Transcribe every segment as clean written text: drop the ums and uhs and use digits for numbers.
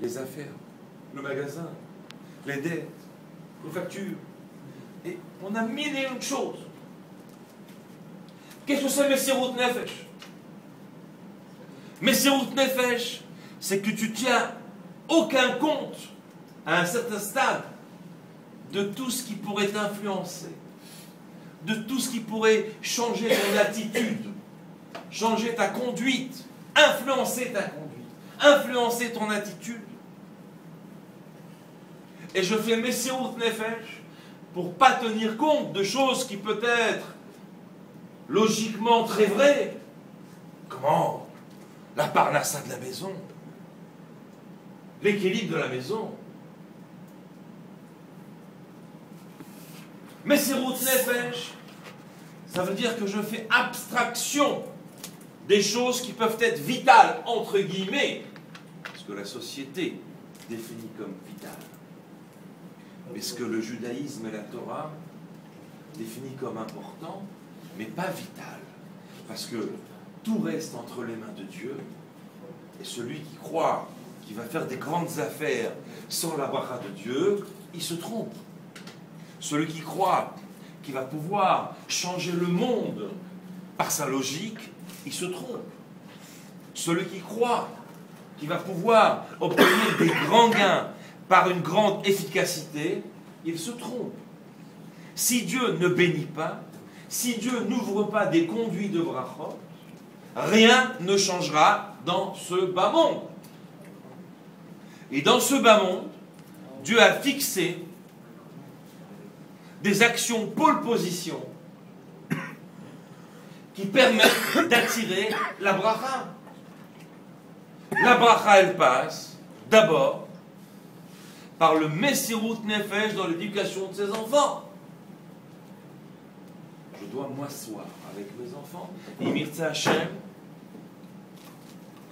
les affaires, le magasin, les dettes, les factures. Et on a mille et une choses. Qu'est-ce que c'est Messirut Nefesh? Messirut Nefesh, c'est que tu tiens aucun compte à un certain stade de tout ce qui pourrait t'influencer, de tout ce qui pourrait changer ton attitude, changer ta conduite, influencer ta conduite, influencer ton attitude. Et je fais Messirut Nefesh pour pas tenir compte de choses qui peut-être logiquement très vraies. Comment? La parnassa de la maison, l'équilibre de la maison. Messirut Nefesh, ça veut dire que je fais abstraction des choses qui peuvent être vitales, entre guillemets, ce que la société définit comme vital, mais ce que le judaïsme et la Torah définissent comme important, mais pas vital, parce que tout reste entre les mains de Dieu, et celui qui croit qu'il va faire des grandes affaires sans la bracha de Dieu, il se trompe. Celui qui croit qu'il va pouvoir changer le monde par sa logique, il se trompe. Celui qui croit qu'il va pouvoir obtenir des grands gains par une grande efficacité, il se trompe. Si Dieu ne bénit pas, si Dieu n'ouvre pas des conduits de brachot, rien ne changera dans ce bas monde. Et dans ce bas monde, Dieu a fixé des actions pole position qui permettent d'attirer la bracha. La bracha, elle passe d'abord par le Messirut Nefesh dans l'éducation de ses enfants. Je dois m'asseoir avec mes enfants. Imirtza Hashem,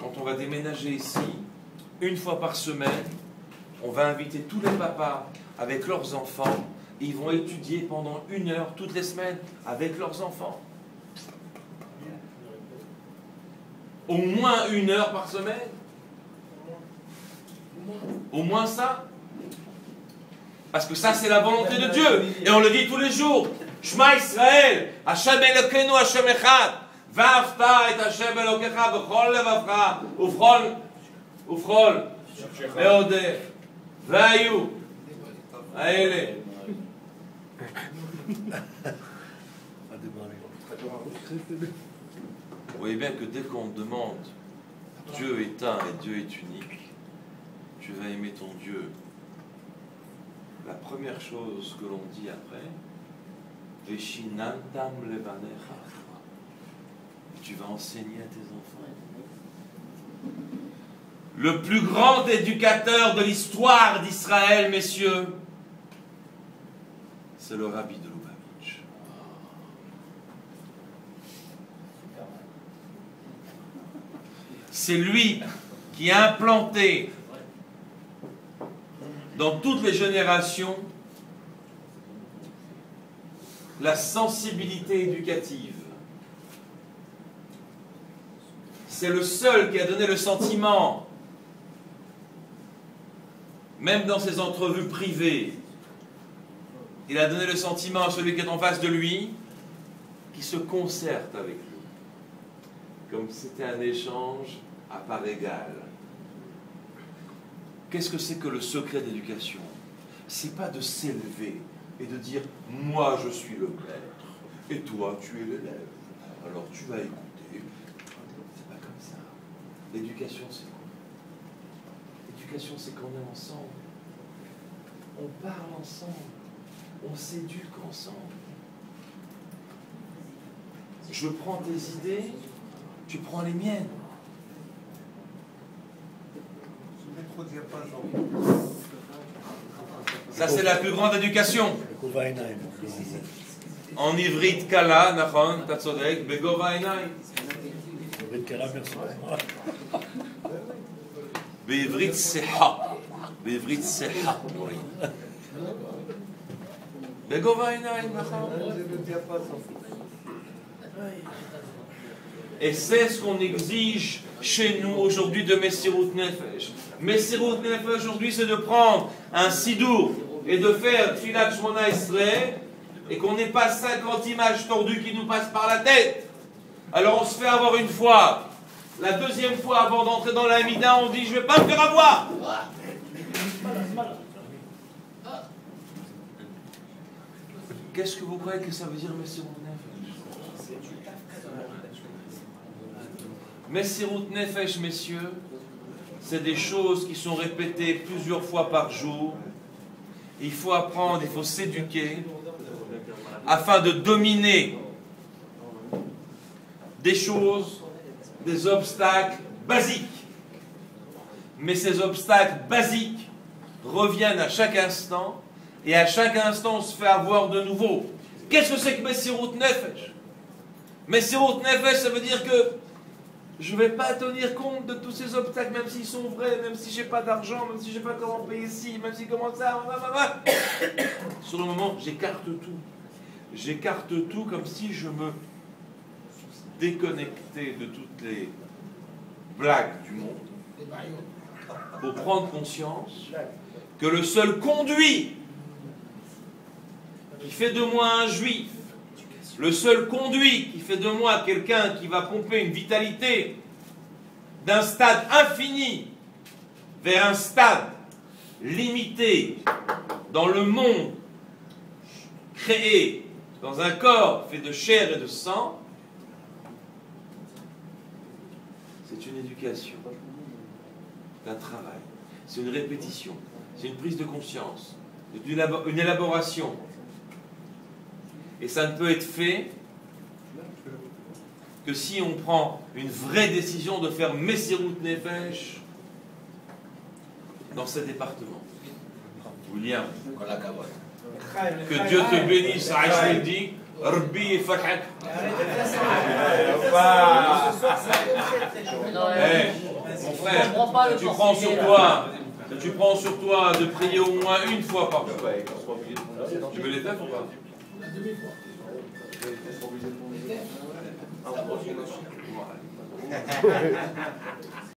quand on va déménager ici, une fois par semaine, on va inviter tous les papas avec leurs enfants. Ils vont étudier pendant 1 heure toutes les semaines avec leurs enfants. Au moins 1 heure par semaine. Au moins ça. Parce que ça, c'est la volonté de Dieu. Et on le dit tous les jours. Shema Israël, Hashem Elokeinu, Hashem Echad. Va'afta et Hashem Elokecha b'chol levavcha ufrol ve'odeh ve'ayu ha'ele. Vous voyez bien que dès qu'on demande Dieu est un et Dieu est unique, tu vas aimer ton Dieu. La première chose que l'on dit après, Veshinantam levanecha, tu vas enseigner à tes enfants. Le plus grand éducateur de l'histoire d'Israël, messieurs, c'est le rabbi de Lubavitch. C'est lui qui a implanté dans toutes les générations la sensibilité éducative. C'est le seul qui a donné le sentiment, même dans ses entrevues privées, il a donné le sentiment à celui qui est en face de lui, qui se concerte avec lui, comme si c'était un échange à part égale. Qu'est-ce que c'est que le secret d'éducation? C'est pas de s'élever et de dire « moi je suis le maître et toi tu es l'élève, alors tu vas écouter ». C'est pas comme ça. L'éducation c'est quoi? L'éducation c'est qu'on est ensemble, on parle ensemble, on s'éduque ensemble. Je prends tes idées, tu prends les miennes. Ça c'est la plus grande éducation. En ivrit kala, nachon, t'as tzodek, begova einay. Beivrit seha, beivrit seha. Begova einay, nachon. Et c'est ce qu'on exige chez nous aujourd'hui de Messirut Nefesh. Messirut Nefesh aujourd'hui, c'est de prendre un sidour et de faire Tfilat Shmona Esrei et qu'on n'ait pas 50 images tordues qui nous passent par la tête. Alors on se fait avoir une fois. La deuxième fois, avant d'entrer dans la Mida, on dit je ne vais pas me faire avoir. Qu'est-ce que vous croyez que ça veut dire Messirut Nefesh? Messirut Nefesh, messieurs, c'est des choses qui sont répétées plusieurs fois par jour. Il faut apprendre, il faut s'éduquer afin de dominer des choses, des obstacles basiques. Mais ces obstacles basiques reviennent à chaque instant et à chaque instant on se fait avoir de nouveau. Qu'est-ce que c'est que Messirut Nefesh? Messirut Nefesh, ça veut dire que je ne vais pas tenir compte de tous ces obstacles, même s'ils sont vrais, même si je n'ai pas d'argent, même si je n'ai pas comment payer ici, même si comment ça... Sur le moment, j'écarte tout. J'écarte tout comme si je me déconnectais de toutes les blagues du monde pour prendre conscience que le seul conduit qui fait de moi un juif, le seul conduit qui fait de moi quelqu'un qui va pomper une vitalité d'un stade infini vers un stade limité dans le monde créé dans un corps fait de chair et de sang, c'est une éducation, c'est un travail, c'est une répétition, c'est une prise de conscience, c'est une élaboration. Et ça ne peut être fait que si on prend une vraie décision de faire Messirut Nefesh dans ce département. William, que Dieu te bénisse, Aïchmeldi, Rabbi et Fathak. Mon frère, tu prends sur toi de prier au moins une fois par jour. Tu veux les teufs ou pas? La demi-fois.